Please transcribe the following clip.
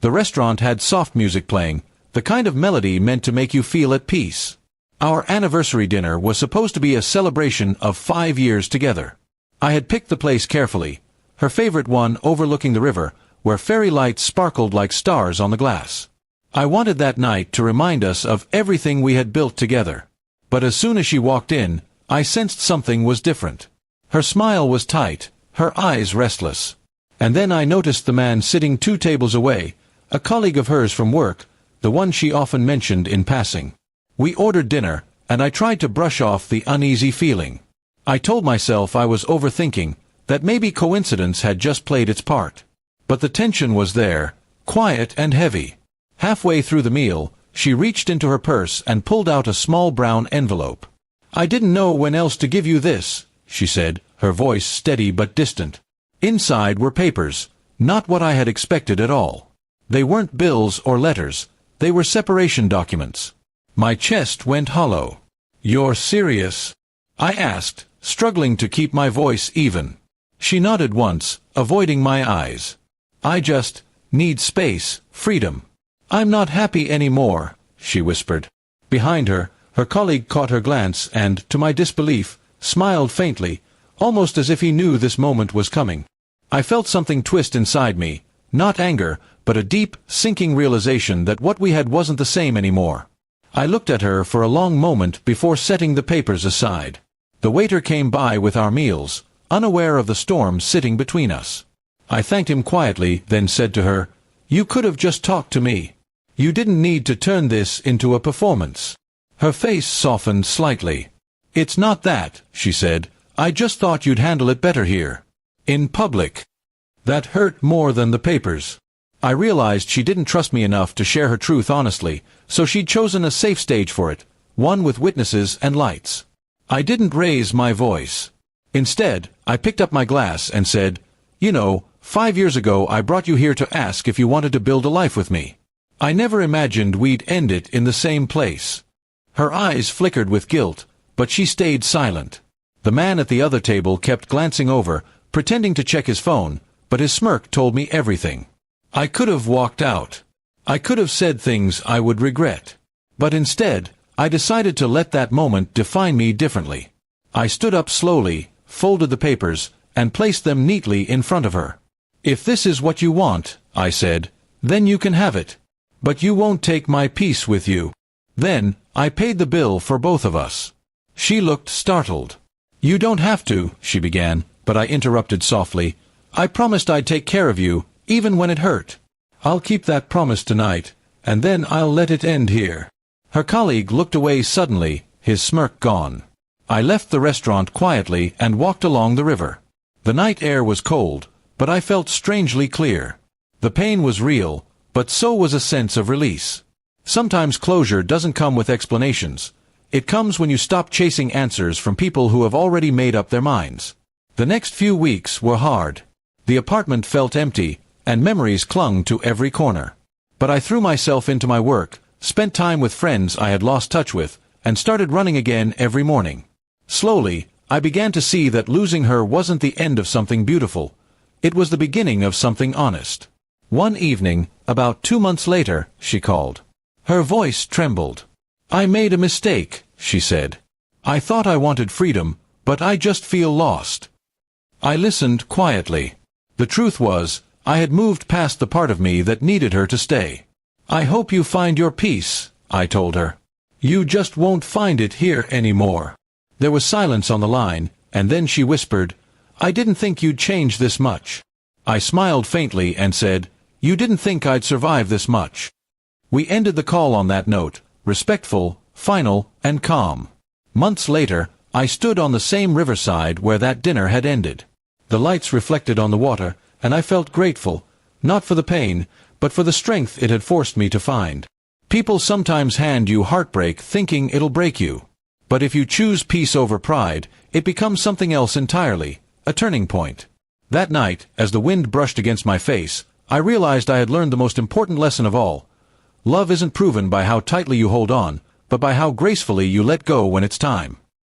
The restaurant had soft music playing, the kind of melody meant to make you feel at peace. Our anniversary dinner was supposed to be a celebration of 5 years together. I had picked the place carefully, her favorite one overlooking the river, where fairy lights sparkled like stars on the glass. I wanted that night to remind us of everything we had built together. But as soon as she walked in, I sensed something was different. Her smile was tight, her eyes restless. And then I noticed the man sitting 2 tables away, a colleague of hers from work, the one she often mentioned in passing. We ordered dinner, and I tried to brush off the uneasy feeling. I told myself I was overthinking, that maybe coincidence had just played its part. But the tension was there, quiet and heavy. Halfway through the meal, she reached into her purse and pulled out a small brown envelope. "I didn't know when else to give you this," she said, her voice steady but distant. Inside were papers, not what I had expected at all. They weren't bills or letters, they were separation documents. My chest went hollow. "You're serious?" I asked, struggling to keep my voice even. She nodded once, avoiding my eyes. "I just need space, freedom. I'm not happy anymore," she whispered. Behind her, her colleague caught her glance and, to my disbelief, smiled faintly, almost as if he knew this moment was coming. I felt something twist inside me, not anger, but a deep, sinking realization that what we had wasn't the same anymore. I looked at her for a long moment before setting the papers aside. The waiter came by with our meals, unaware of the storm sitting between us. I thanked him quietly, then said to her, "You could have just talked to me. You didn't need to turn this into a performance." Her face softened slightly. "It's not that," she said. "I just thought you'd handle it better here. In public." That hurt more than the papers. I realized she didn't trust me enough to share her truth honestly, so she'd chosen a safe stage for it, one with witnesses and lights. I didn't raise my voice. Instead, I picked up my glass and said, "You know, 5 years ago I brought you here to ask if you wanted to build a life with me. I never imagined we'd end it in the same place." Her eyes flickered with guilt, but she stayed silent. The man at the other table kept glancing over, pretending to check his phone, but his smirk told me everything. I could have walked out. I could have said things I would regret. But instead, I decided to let that moment define me differently. I stood up slowly, folded the papers, and placed them neatly in front of her. "If this is what you want," I said, "then you can have it. But you won't take my peace with you." Then, I paid the bill for both of us. She looked startled. "You don't have to," she began, but I interrupted softly. "I promised I'd take care of you, even when it hurt. I'll keep that promise tonight, and then I'll let it end here." Her colleague looked away suddenly, his smirk gone. I left the restaurant quietly and walked along the river. The night air was cold, but I felt strangely clear. The pain was real, but so was a sense of release. Sometimes closure doesn't come with explanations. It comes when you stop chasing answers from people who have already made up their minds. The next few weeks were hard. The apartment felt empty, and memories clung to every corner. But I threw myself into my work, spent time with friends I had lost touch with, and started running again every morning. Slowly, I began to see that losing her wasn't the end of something beautiful. It was the beginning of something honest. One evening, about 2 months later, she called. Her voice trembled. "I made a mistake," she said. "I thought I wanted freedom, but I just feel lost." I listened quietly. The truth was, I had moved past the part of me that needed her to stay. "I hope you find your peace," I told her. "You just won't find it here anymore." There was silence on the line, and then she whispered, "I didn't think you'd change this much." I smiled faintly and said, "You didn't think I'd survive this much." We ended the call on that note, respectful, final, and calm. Months later, I stood on the same riverside where that dinner had ended. The lights reflected on the water, and I felt grateful, not for the pain, but for the strength it had forced me to find. People sometimes hand you heartbreak thinking it'll break you. But if you choose peace over pride, it becomes something else entirely, a turning point. That night, as the wind brushed against my face, I realized I had learned the most important lesson of all. Love isn't proven by how tightly you hold on, but by how gracefully you let go when it's time.